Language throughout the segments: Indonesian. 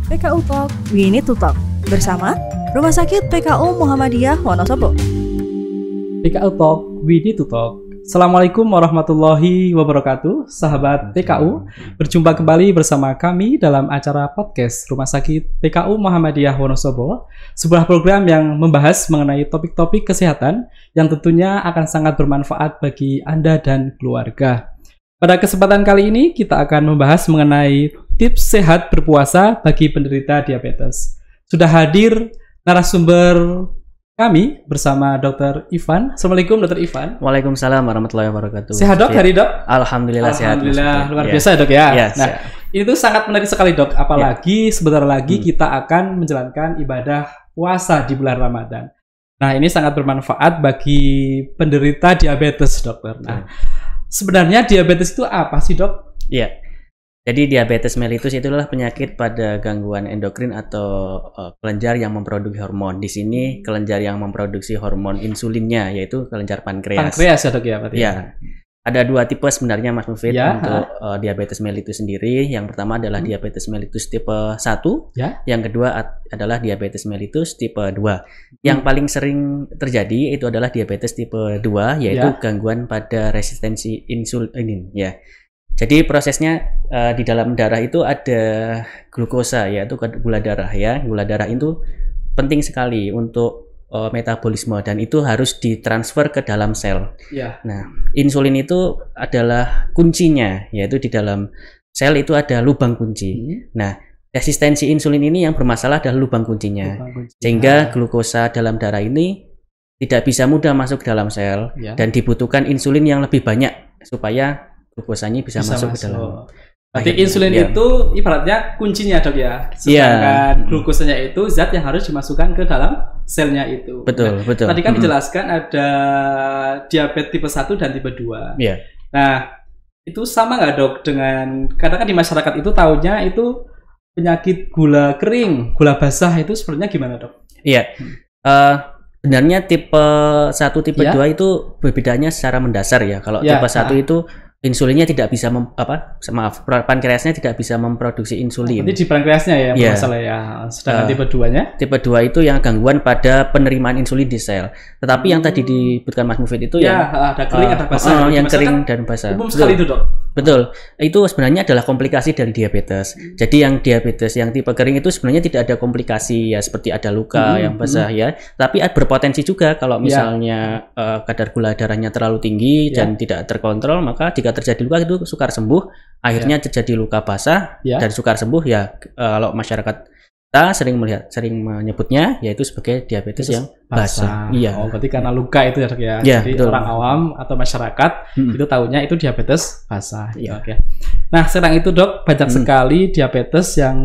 PKU Talk, We Need to Talk bersama Rumah Sakit PKU Muhammadiyah Wonosobo. PKU Talk, We Need to Talk. Assalamualaikum warahmatullahi wabarakatuh, sahabat PKU. Berjumpa kembali bersama kami dalam acara podcast Rumah Sakit PKU Muhammadiyah Wonosobo, sebuah program yang membahas mengenai topik-topik kesehatan yang tentunya akan sangat bermanfaat bagi Anda dan keluarga. Pada kesempatan kali ini kita akan membahas mengenai tips sehat berpuasa bagi penderita diabetes. Sudah hadir narasumber kami bersama Dr. Ivan. Assalamualaikum Dr. Ivan. Waalaikumsalam warahmatullahi wabarakatuh. Sehat dok hari dok? Alhamdulillah sehat. Alhamdulillah luar biasa dok ya. Ya, nah itu sangat menarik sekali dok. Apalagi sebentar lagi kita akan menjalankan ibadah puasa di bulan Ramadan. Nah ini sangat bermanfaat bagi penderita diabetes dokter. Nah sebenarnya diabetes itu apa sih dok? Iya. Jadi diabetes mellitus itu adalah penyakit pada gangguan endokrin atau kelenjar yang memproduksi hormon. Di sini kelenjar yang memproduksi hormon insulinnya yaitu kelenjar pankreas. Pankreas ya dok ya berarti. Ya. Ada dua tipe sebenarnya Mas Mufid untuk diabetes mellitus sendiri. Yang pertama adalah diabetes mellitus tipe 1. Yang kedua adalah diabetes mellitus tipe 2. Yang paling sering terjadi itu adalah diabetes tipe 2 yaitu gangguan pada resistensi insulin ya. Jadi prosesnya di dalam darah itu ada glukosa yaitu gula darah ya. Gula darah itu penting sekali untuk metabolisme dan itu harus ditransfer ke dalam sel. Nah, insulin itu adalah kuncinya yaitu di dalam sel itu ada lubang kunci. Nah, resistensi insulin ini yang bermasalah adalah lubang kuncinya. Sehingga glukosa dalam darah ini tidak bisa mudah masuk ke dalam sel dan dibutuhkan insulin yang lebih banyak supaya glukosanya bisa masuk ke dalam. Berarti insulin itu ibaratnya kuncinya dok ya. Sedangkan glukosanya itu zat yang harus dimasukkan ke dalam selnya itu. Betul, betul. Tadi kan dijelaskan ada diabetes tipe 1 dan tipe 2. Nah, itu sama nggak dok dengan, karena kan di masyarakat itu taunya itu penyakit gula kering, gula basah itu sebenarnya gimana dok? Iya. Sebenarnya tipe 1, tipe 2 itu berbedanya secara mendasar ya. Kalau tipe 1 itu insulinnya tidak bisa pankreasnya tidak bisa memproduksi insulin. Berarti di pankreasnya ya masalah ya. Sedangkan tipe 2-nya? Tipe 2 itu yang gangguan pada penerimaan insulin di sel. Tetapi yang tadi disebutkan Mas Mufid itu ada kering, ada basah. Yang kering dan basah. Umum sekali itu, Dok. Betul. Itu sebenarnya adalah komplikasi dari diabetes. Jadi yang diabetes yang tipe kering itu sebenarnya tidak ada komplikasi ya seperti ada luka yang basah ya. Tapi berpotensi juga kalau misalnya kadar gula darahnya terlalu tinggi dan tidak terkontrol, maka jika terjadi luka itu sukar sembuh, akhirnya terjadi luka basah dan sukar sembuh ya. Kalau masyarakat kita sering menyebutnya yaitu sebagai diabetes yang basah. Oh, berarti karena luka itu ya dok ya. Jadi betul. Orang awam atau masyarakat itu tahunya itu diabetes basah. Oke. Nah sekarang itu dok banyak sekali diabetes yang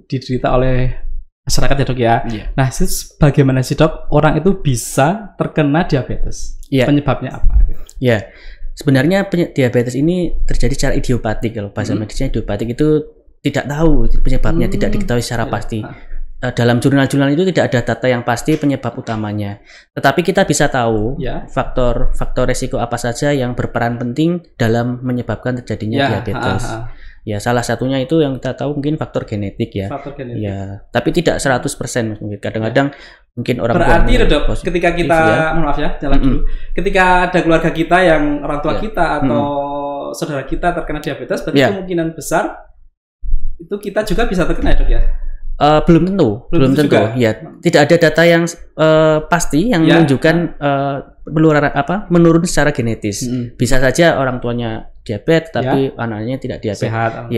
diderita oleh masyarakat ya dok ya. Nah bagaimana sih dok orang itu bisa terkena diabetes? Penyebabnya apa? Sebenarnya diabetes ini terjadi secara idiopatik. Kalau bahasa medisnya idiopatik itu tidak tahu penyebabnya, tidak diketahui secara pasti. Dalam jurnal-jurnal itu tidak ada data yang pasti penyebab utamanya. Tetapi kita bisa tahu faktor resiko apa saja yang berperan penting dalam menyebabkan terjadinya diabetes. Ya, salah satunya itu yang kita tahu mungkin faktor genetik ya. Ya, tapi tidak 100% mungkin. Kadang-kadang mungkin orang berarti dok, ketika kita maaf ya, jalan dulu. Ketika ada keluarga kita yang orang tua kita atau saudara kita terkena diabetes, berarti kemungkinan besar itu kita juga bisa terkena dok ya. Belum tentu. Ya, tidak ada data yang pasti yang menunjukkan menurun secara genetis. Bisa saja orang tuanya diabetes tapi anaknya tidak diabetes. Sehat.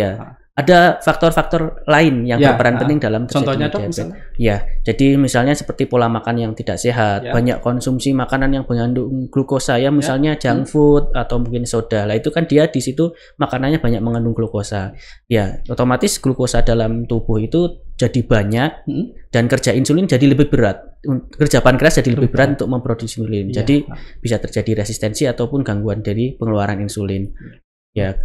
Ada faktor-faktor lain yang berperan penting dalam terjadinya diabetes. Jadi misalnya seperti pola makan yang tidak sehat, banyak konsumsi makanan yang mengandung glukosa ya, misalnya junk food atau mungkin soda. Lah itu kan dia di situ makanannya banyak mengandung glukosa. Ya, otomatis glukosa dalam tubuh itu jadi banyak dan kerja insulin jadi lebih berat. Kerja pankreas jadi lebih berat untuk memproduksi insulin. Jadi bisa terjadi resistensi ataupun gangguan dari pengeluaran insulin. Ya,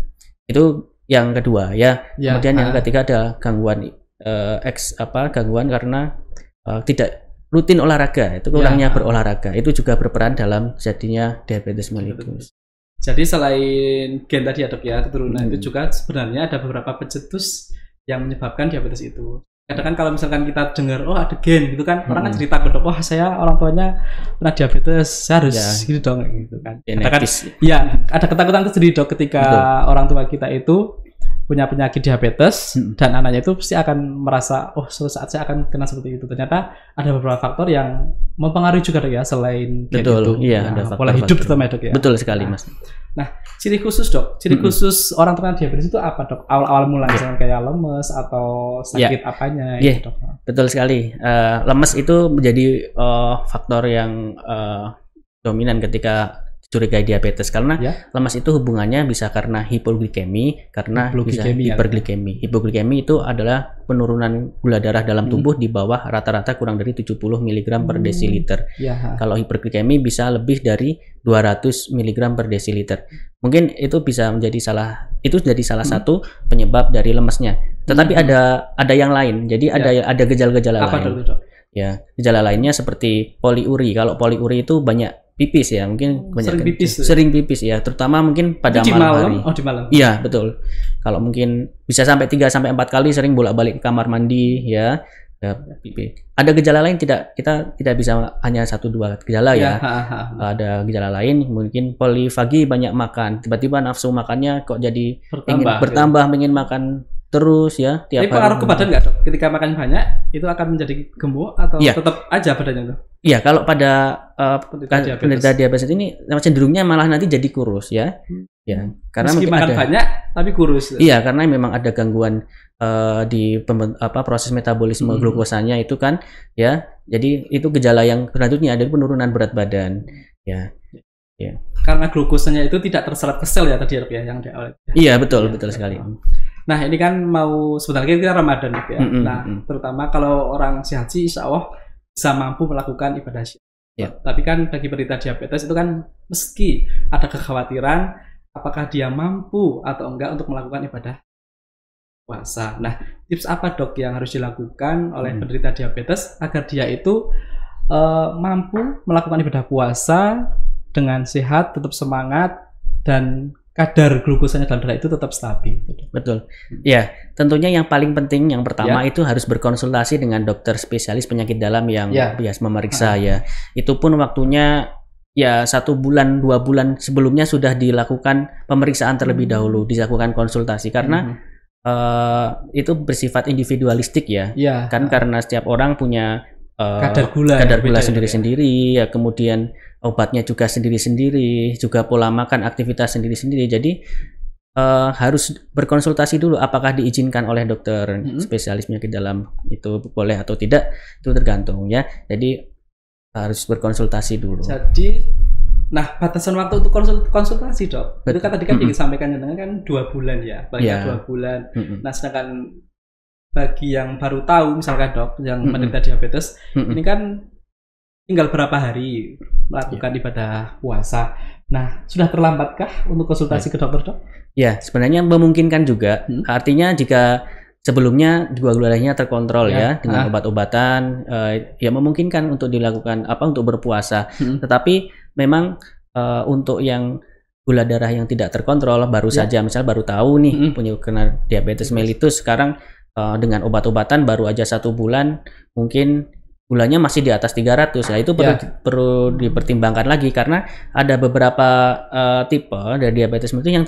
itu yang kedua ya. Kemudian yang ketiga ada gangguan gangguan karena tidak rutin olahraga, itu kurangnya berolahraga. Itu juga berperan dalam jadinya diabetes mellitus. Jadi selain gen tadi ya dok ya, keturunan itu juga sebenarnya ada beberapa pencetus yang menyebabkan diabetes itu. Kadang kan kalau misalkan kita dengar oh ada gen gitu kan, orang kan cerita ke dok, wah saya orang tuanya pernah diabetes, saya harus gitu dong gitu kan. Ada ketakutan tersendiri dok ketika orang tua kita itu punya penyakit diabetes dan anaknya itu pasti akan merasa oh suatu saat saya akan kena seperti itu. Ternyata ada beberapa faktor yang mempengaruhi juga dok ya selain gen itu. Iya, ada pola hidup terutama dok ya. Betul sekali mas. Nah, ciri khusus dok, ciri khusus orang terkena diabetes itu apa dok? Awal-awal mulai misalnya kayak lemes atau sakit apanya gitu dok? Betul sekali. Lemes itu menjadi faktor yang dominan ketika curigai diabetes karena lemas itu hubungannya bisa karena hipoglikemi, karena bisa hiperglikemi. Hipoglikemi itu adalah penurunan gula darah dalam tubuh di bawah rata-rata kurang dari 70 mg per desiliter. Kalau hiperglikemi bisa lebih dari 200 mg per desiliter. Mungkin itu bisa menjadi salah satu penyebab dari lemesnya. Tetapi ada yang lain. Jadi ada gejala-gejala lain. Ya, gejala lainnya seperti poliuri. Kalau poliuri itu banyak pipis ya, mungkin banyak sering pipis ya, terutama mungkin pada malam hari. Di malam. Iya, betul. Kalau mungkin bisa sampai 3 sampai 4 kali sering bolak-balik ke kamar mandi ya. Pipi. Ada gejala lain kita tidak bisa hanya 1-2 gejala ya. Ada gejala lain mungkin polifagi, banyak makan. Tiba-tiba nafsu makannya kok jadi bertambah, ingin makan terus ya tiap hari. Tapi pengaruh ke badan nggak dok? Ketika makan banyak itu akan menjadi gemuk atau tetap aja badannya tuh? Iya, kalau pada penderita diabetes ini cenderungnya malah nanti jadi kurus ya. Ya, karena meski makan banyak tapi kurus. Iya, karena memang ada gangguan di proses metabolisme glukosanya itu kan ya. Jadi itu gejala yang selanjutnya ada penurunan berat badan ya. Ya. Karena glukosanya itu tidak terserap ke sel ya tadi dok ya yang di awal. Iya, betul sekali. Nah ini kan mau sebentar lagi kita Ramadan ya. Terutama kalau orang sehat sih insya Allah bisa mampu melakukan ibadah syiar. Tapi kan bagi penderita diabetes itu kan meski ada kekhawatiran apakah dia mampu atau enggak untuk melakukan ibadah puasa. Nah tips apa dok yang harus dilakukan oleh penderita diabetes agar dia itu mampu melakukan ibadah puasa dengan sehat, tetap semangat dan kadar glukosanya dalam darah itu tetap stabil. Betul. Ya, tentunya yang paling penting yang pertama itu harus berkonsultasi dengan dokter spesialis penyakit dalam yang biasa memeriksa ya. Itu pun waktunya ya 1 bulan 2 bulan sebelumnya sudah dilakukan pemeriksaan terlebih dahulu, dilakukan konsultasi karena itu bersifat individualistik ya. Kan karena setiap orang punya kadar gula sendiri-sendiri ya, kemudian obatnya juga sendiri-sendiri, juga pola makan, aktivitas sendiri-sendiri. Jadi harus berkonsultasi dulu apakah diizinkan oleh dokter spesialis penyakit dalam itu boleh atau tidak, itu tergantung ya. Jadi harus berkonsultasi dulu. Jadi nah batasan waktu untuk konsultasi dok, itu kan tadi kan disampaikan kan 2 bulan ya, paling 2 bulan. Nah sedangkan bagi yang baru tahu misalkan dok yang menderita diabetes ini kan tinggal berapa hari melakukan ibadah puasa. Nah sudah terlambatkah untuk konsultasi ke dokter dok? Ya sebenarnya memungkinkan juga. Artinya jika sebelumnya gula darahnya terkontrol ya dengan obat-obatan ya memungkinkan untuk dilakukan untuk berpuasa. Tetapi memang untuk yang gula darah yang tidak terkontrol baru saja misalnya baru tahu nih punya kena diabetes mellitus sekarang dengan obat-obatan baru aja 1 bulan mungkin gulanya masih di atas 300 ya, itu perlu dipertimbangkan lagi karena ada beberapa tipe dari diabetes mellitus yang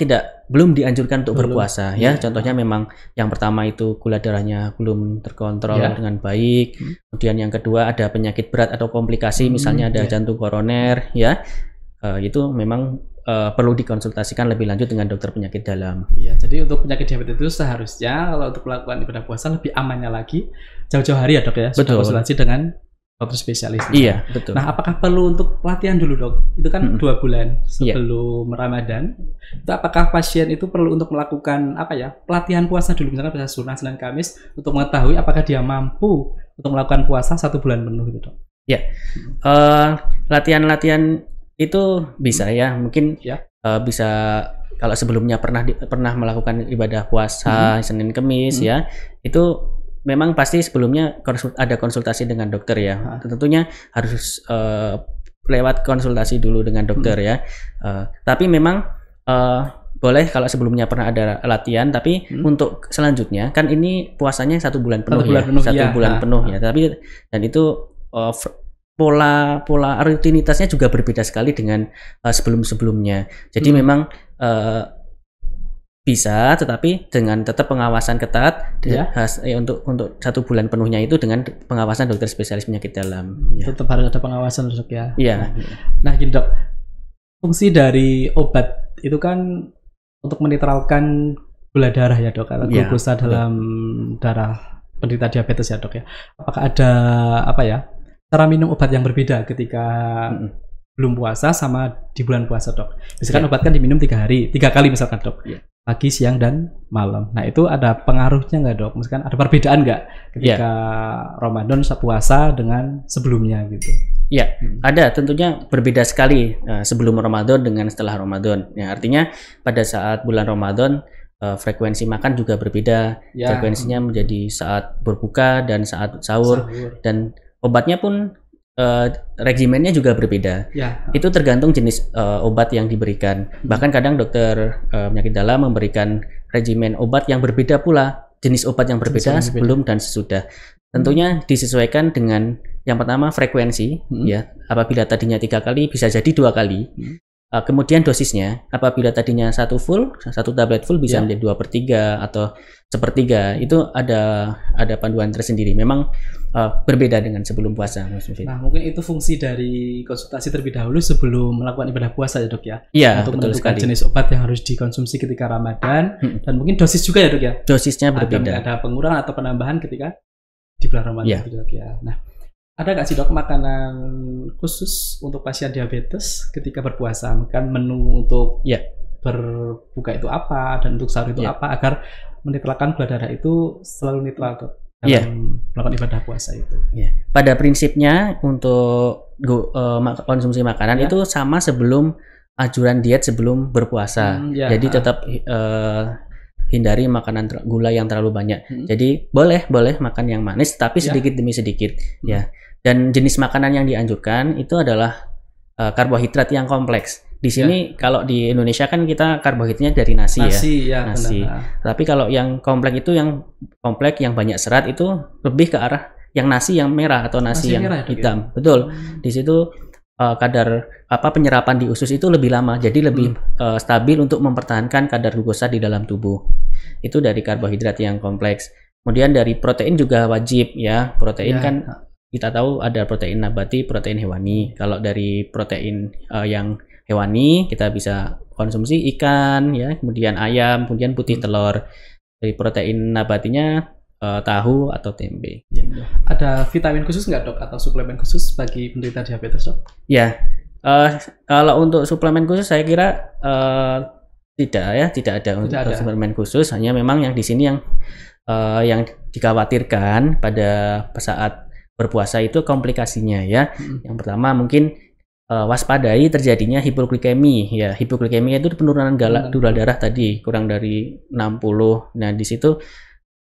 belum dianjurkan untuk berpuasa ya. Contohnya memang yang pertama itu gula darahnya belum terkontrol dengan baik. Kemudian yang kedua ada penyakit berat atau komplikasi misalnya ada jantung koroner ya. Itu memang perlu dikonsultasikan lebih lanjut dengan dokter penyakit dalam. Iya, jadi untuk penyakit diabetes itu seharusnya kalau untuk melakukan ibadah puasa lebih amannya lagi jauh-jauh hari ya dok ya, sudah konsultasi dengan dokter spesialis. Iya, betul. Nah, apakah perlu untuk pelatihan dulu dok? Itu kan 2 bulan sebelum Ramadan. Itu apakah pasien itu perlu untuk melakukan pelatihan puasa dulu, misalnya puasa sunnah Senin Kamis untuk mengetahui apakah dia mampu untuk melakukan puasa 1 bulan penuh gitu dok? Ya, latihan-latihan itu bisa ya, mungkin bisa kalau sebelumnya pernah melakukan ibadah puasa Senin Kamis ya, itu memang pasti sebelumnya ada konsultasi dengan dokter ya. Tentunya harus lewat konsultasi dulu dengan dokter ya. Tapi memang boleh kalau sebelumnya pernah ada latihan, tapi untuk selanjutnya kan ini puasanya 1 bulan penuh, satu bulan penuh ya. Tapi dan itu pola rutinitasnya juga berbeda sekali dengan sebelum-sebelumnya. Jadi memang bisa, tetapi dengan tetap pengawasan ketat untuk 1 bulan penuhnya itu dengan pengawasan dokter spesialis penyakit dalam. Ya. Tetap harus ada pengawasan dok ya. Iya. Nah gini dok, fungsi dari obat itu kan untuk menetralkan gula darah ya dok, atau glukosa dalam darah penderita diabetes ya dok ya. Apakah ada cara minum obat yang berbeda ketika belum puasa sama di bulan puasa dok? Misalkan obat kan diminum 3 kali misalkan dok. Pagi, siang, dan malam. Nah itu ada pengaruhnya nggak dok? Misalkan ada perbedaan nggak ketika Ramadan puasa dengan sebelumnya gitu? Ya, ada, tentunya berbeda sekali sebelum Ramadan dengan setelah Ramadan. Ya, artinya pada saat bulan Ramadan frekuensi makan juga berbeda. Frekuensinya menjadi saat berbuka dan saat sahur. Dan obatnya pun regimennya juga berbeda. Itu tergantung jenis obat yang diberikan. Bahkan kadang dokter penyakit dalam memberikan regimen obat yang berbeda pula, jenis obat yang berbeda sebelum dan sesudah. Tentunya disesuaikan dengan yang pertama frekuensi, ya. Apabila tadinya 3 kali bisa jadi 2 kali. Kemudian dosisnya, apabila tadinya 1 tablet full bisa menjadi 2/3 atau 1/3. Itu ada panduan tersendiri. Memang berbeda dengan sebelum puasa, Mas Mufid. Nah, mungkin itu fungsi dari konsultasi terlebih dahulu sebelum melakukan ibadah puasa ya dok ya. Iya, untuk menentukan jenis obat yang harus dikonsumsi ketika Ramadan dan mungkin dosis juga ya dok ya. Dosisnya berbeda. Ada pengurangan atau penambahan ketika di bulan Ramadan gitu dok ya. Nah, ada nggak sih dok makanan khusus untuk pasien diabetes ketika berpuasa? Kan menu untuk berbuka itu apa dan untuk sahur itu apa agar menetralkan gula darah itu selalu netral dok dalam melakukan ibadah puasa itu? Pada prinsipnya untuk konsumsi makanan itu sama sebelum anjuran diet sebelum berpuasa. Jadi tetap hindari makanan gula yang terlalu banyak. Jadi boleh makan yang manis tapi sedikit demi sedikit ya. Dan jenis makanan yang dianjurkan itu adalah karbohidrat yang kompleks. Di sini kalau di Indonesia kan kita karbohidratnya dari nasi. Nasi. Tapi kalau yang kompleks itu yang banyak serat itu lebih ke arah yang nasi yang merah atau nasi yang hitam. Betul. Di situ kadar penyerapan di usus itu lebih lama, jadi lebih stabil untuk mempertahankan kadar glukosa di dalam tubuh. Itu dari karbohidrat yang kompleks. Kemudian dari protein juga wajib ya. Protein kan kita tahu ada protein nabati, protein hewani. Kalau dari protein yang hewani kita bisa konsumsi ikan ya, kemudian ayam, kemudian putih telur. Dari protein nabatinya tahu atau tempe. Ada vitamin khusus nggak dok atau suplemen khusus bagi penderita diabetes dok? Ya, kalau untuk suplemen khusus saya kira tidak ada suplemen khusus. Hanya memang yang di sini yang dikhawatirkan pada saat berpuasa itu komplikasinya ya. Yang pertama mungkin waspadai terjadinya hipoglikemi ya. Hipoglikemi itu penurunan gula darah tadi kurang dari 60. Nah, di situ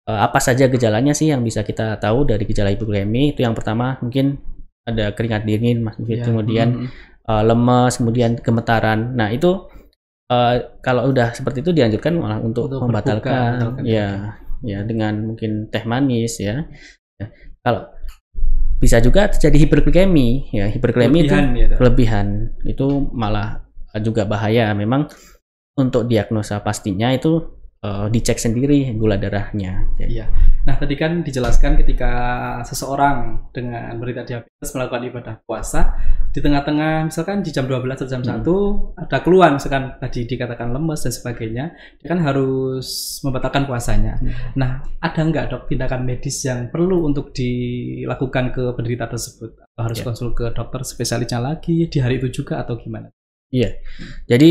apa saja gejalanya sih yang bisa kita tahu dari gejala hipoglikemi? Itu yang pertama mungkin ada keringat dingin, Mas Mufid, kemudian lemes, kemudian gemetaran. Nah, itu kalau udah seperti itu dianjurkan malah untuk membatalkan ya dengan mungkin teh manis ya. Kalau bisa juga terjadi hiperglikemi ya, hiperglikemi itu kelebihan itu malah juga bahaya. Memang untuk diagnosa pastinya itu dicek sendiri gula darahnya. Nah tadi kan dijelaskan ketika seseorang dengan menderita diabetes melakukan ibadah puasa di tengah-tengah misalkan di jam 12 atau jam 1 ada keluhan misalkan tadi dikatakan lemes dan sebagainya, dia kan harus membatalkan puasanya. Nah ada nggak dok tindakan medis yang perlu untuk dilakukan ke penderita tersebut? Atau harus konsul ke dokter spesialisnya lagi di hari itu juga atau gimana? Jadi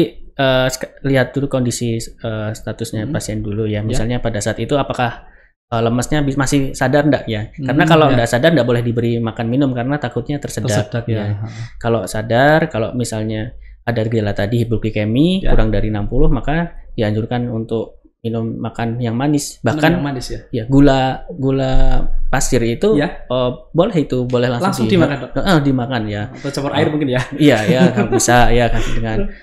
lihat dulu kondisi statusnya pasien dulu ya. Misalnya pada saat itu apakah lemesnya masih sadar enggak ya? Karena kalau enggak sadar enggak boleh diberi makan minum karena takutnya tersedak ya. Kalau sadar, kalau misalnya ada gejala tadi hipoglikemi kurang dari 60 maka dianjurkan untuk minum makan yang manis. Bahkan yang manis gula pasir itu boleh langsung dimakan dok. Dimakan ya. Atau campur air mungkin ya. Iya bisa ya dengan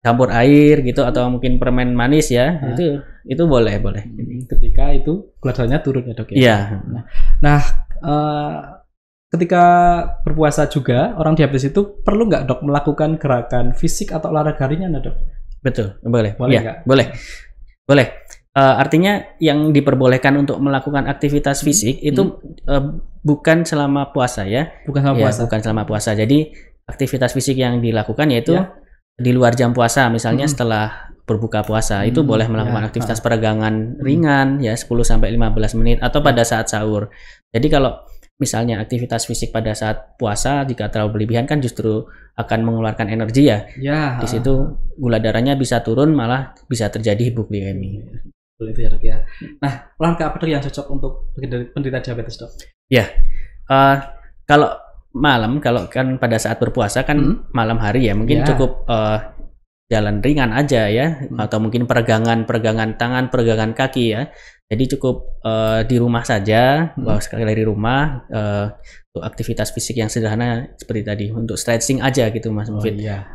campur air gitu atau mungkin permen manis ya, itu boleh. Ketika itu gula darahnya turun ya dok ya. Iya. Nah, ketika berpuasa juga orang diabetes itu perlu nggak dok melakukan gerakan fisik atau olahraga ringan dok? Betul, boleh. Boleh ya, nggak? Boleh. Artinya yang diperbolehkan untuk melakukan aktivitas fisik itu bukan selama puasa ya. Bukan selama puasa. Jadi aktivitas fisik yang dilakukan yaitu di luar jam puasa, misalnya setelah berbuka puasa itu boleh melakukan aktivitas peregangan ringan ya 10 sampai 15 menit atau pada saat sahur. Jadi kalau misalnya aktivitas fisik pada saat puasa jika terlalu berlebihan kan justru akan mengeluarkan energi ya. Di situ gula darahnya bisa turun, malah bisa terjadi hipoglikemi. Itu ya dok ya. Nah, olahraga apa yang cocok untuk penderita diabetes dok? Ya, kalau malam, kalau kan pada saat berpuasa kan malam hari ya, mungkin cukup jalan ringan aja ya, atau mungkin peregangan tangan, peregangan kaki ya. Jadi cukup di rumah saja, sekali dari rumah, untuk aktivitas fisik yang sederhana seperti tadi, untuk stretching aja gitu Mas Mufid. Ya.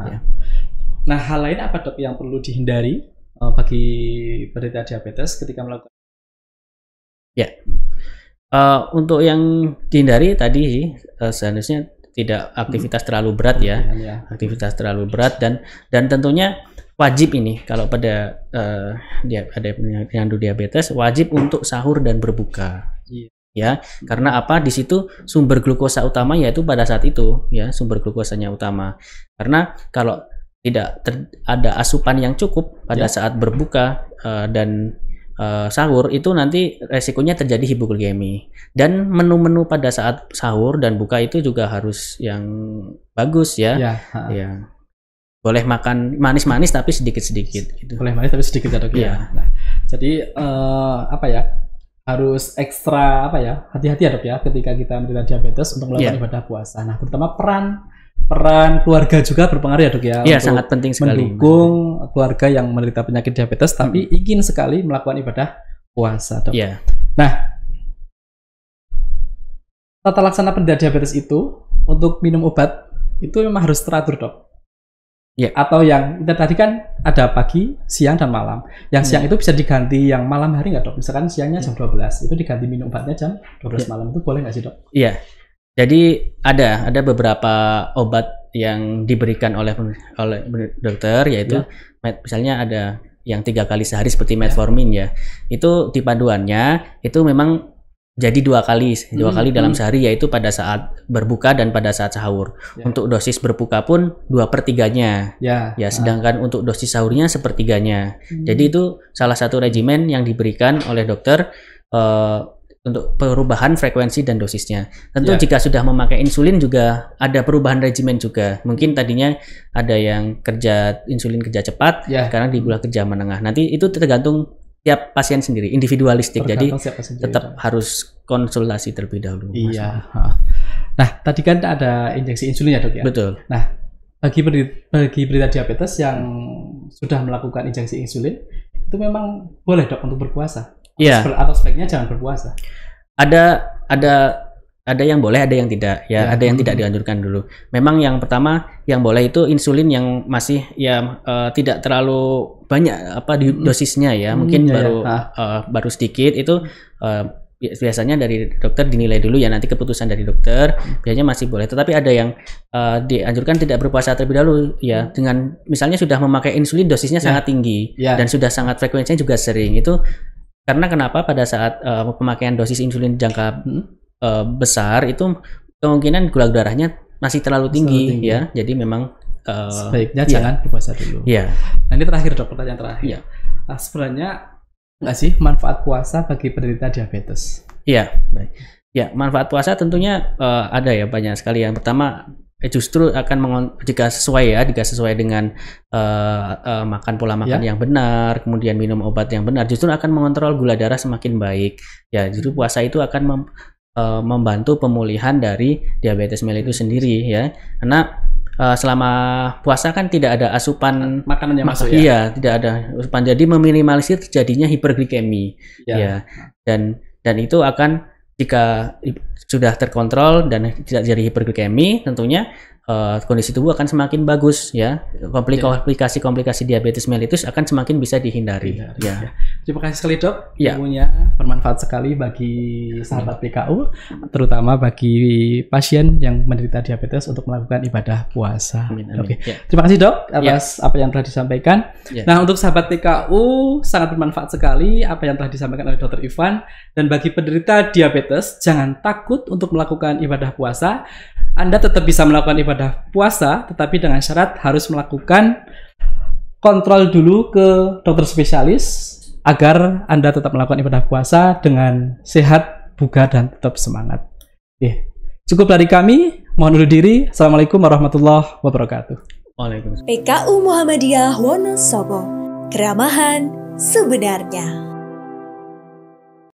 Nah, hal lain apa dok yang perlu dihindari bagi penderita diabetes ketika melakukan? Ya, untuk yang dihindari tadi seharusnya tidak aktivitas terlalu berat ya, aktivitas terlalu berat dan tentunya wajib ini kalau pada ada penyandang diabetes wajib untuk sahur dan berbuka. Ya, karena apa? Di situ sumber glukosa utama yaitu pada saat itu ya, sumber glukosanya utama. Karena kalau tidak ada asupan yang cukup pada saat berbuka dan sahur itu nanti resikonya terjadi hipoglikemi. Dan menu-menu pada saat sahur dan buka itu juga harus yang bagus ya. Ya. Boleh makan manis-manis tapi sedikit-sedikit gitu. Boleh manis tapi sedikit ya dok ya. Nah, jadi harus ekstra hati-hati ya dok ya ketika kita menderita diabetes untuk melakukan ibadah puasa. Nah, terutama peran keluarga juga berpengaruh ya dok ya. Iya, sangat penting sekali. Mendukung keluarga yang menderita penyakit diabetes tapi ingin sekali melakukan ibadah puasa dok. Iya. Nah, tata laksana penderita diabetes itu untuk minum obat itu memang harus teratur dok. Ya. Atau yang tadi kan ada pagi, siang, dan malam. Yang siang itu bisa diganti yang malam hari nggak dok? Misalkan siangnya jam 12, itu diganti minum obatnya jam 12 malam. Itu boleh nggak sih dok? Iya. Jadi ada beberapa obat yang diberikan oleh dokter, yaitu misalnya ada yang 3 kali sehari seperti metformin ya. Itu di panduannya itu memang jadi 2 kali dalam sehari, yaitu pada saat berbuka dan pada saat sahur. Untuk dosis berbuka pun 2/3-nya. Sedangkan untuk dosis sahurnya 1/3-nya. Jadi itu salah satu regimen yang diberikan oleh dokter untuk perubahan frekuensi dan dosisnya. Tentu jika sudah memakai insulin juga ada perubahan regimen juga. Mungkin tadinya ada yang insulin kerja cepat, sekarang dibuat kerja menengah. Nanti itu tergantung tiap pasien sendiri, individualistik. Jadi tetap harus konsultasi terlebih dahulu. Iya. Nah, tadi kan ada injeksi insulin ya dok ya? Betul. Nah, bagi penderita diabetes yang sudah melakukan injeksi insulin, itu memang boleh dok untuk berpuasa? Iya. Atau sebaiknya jangan berpuasa? Ada yang boleh, ada yang tidak ya, ada yang tidak dianjurkan dulu. Memang yang pertama yang boleh itu insulin yang masih tidak terlalu banyak dosisnya ya, mungkin baru sedikit itu biasanya dari dokter dinilai dulu ya, nanti keputusan dari dokter biasanya masih boleh. Tetapi ada yang dianjurkan tidak berpuasa terlebih dahulu ya, dengan misalnya sudah memakai insulin dosisnya sangat tinggi dan sudah sangat frekuensinya juga sering. Itu karena kenapa pada saat pemakaian dosis insulin jangka besar itu kemungkinan gula darahnya masih terlalu tinggi ya. Jadi memang sebaiknya jangan berpuasa dulu. Iya. Nah, ini terakhir dok, pertanyaan terakhir. Nah, sebenarnya nggak sih manfaat puasa bagi penderita diabetes? Iya, baik. Ya, manfaat puasa tentunya ada ya, banyak sekali. Yang pertama justru akan jika sesuai dengan makan pola makan yang benar, kemudian minum obat yang benar, justru akan mengontrol gula darah semakin baik. Ya, justru puasa itu akan membantu pemulihan dari diabetes mellitus sendiri ya. Karena selama puasa kan tidak ada asupan makanan yang masuk ya. Tidak ada asupan, jadi meminimalisir terjadinya hiperglikemi ya. Dan itu akan, jika sudah terkontrol dan tidak jadi hiperglikemi, tentunya kondisi tubuh akan semakin bagus ya. Komplikasi diabetes mellitus akan semakin bisa dihindari. Ya. Terima kasih sekali dok. Ya. Ilmunya bermanfaat sekali bagi sahabat PKU, terutama bagi pasien yang menderita diabetes untuk melakukan ibadah puasa. Amin, amin. Oke. Ya. Terima kasih dok atas apa yang telah disampaikan. Ya. Nah untuk sahabat PKU sangat bermanfaat sekali apa yang telah disampaikan oleh Dr. Ivan. Dan bagi penderita diabetes jangan takut untuk melakukan ibadah puasa. Anda tetap bisa melakukan ibadah puasa, tetapi dengan syarat harus melakukan kontrol dulu ke dokter spesialis agar Anda tetap melakukan ibadah puasa dengan sehat, bugar, dan tetap semangat. Oke. Cukup dari kami. Mohon undur diri. Assalamualaikum warahmatullahi wabarakatuh. Waalaikumsalam. PKU Muhammadiyah Wonosobo. Keramahan sebenarnya.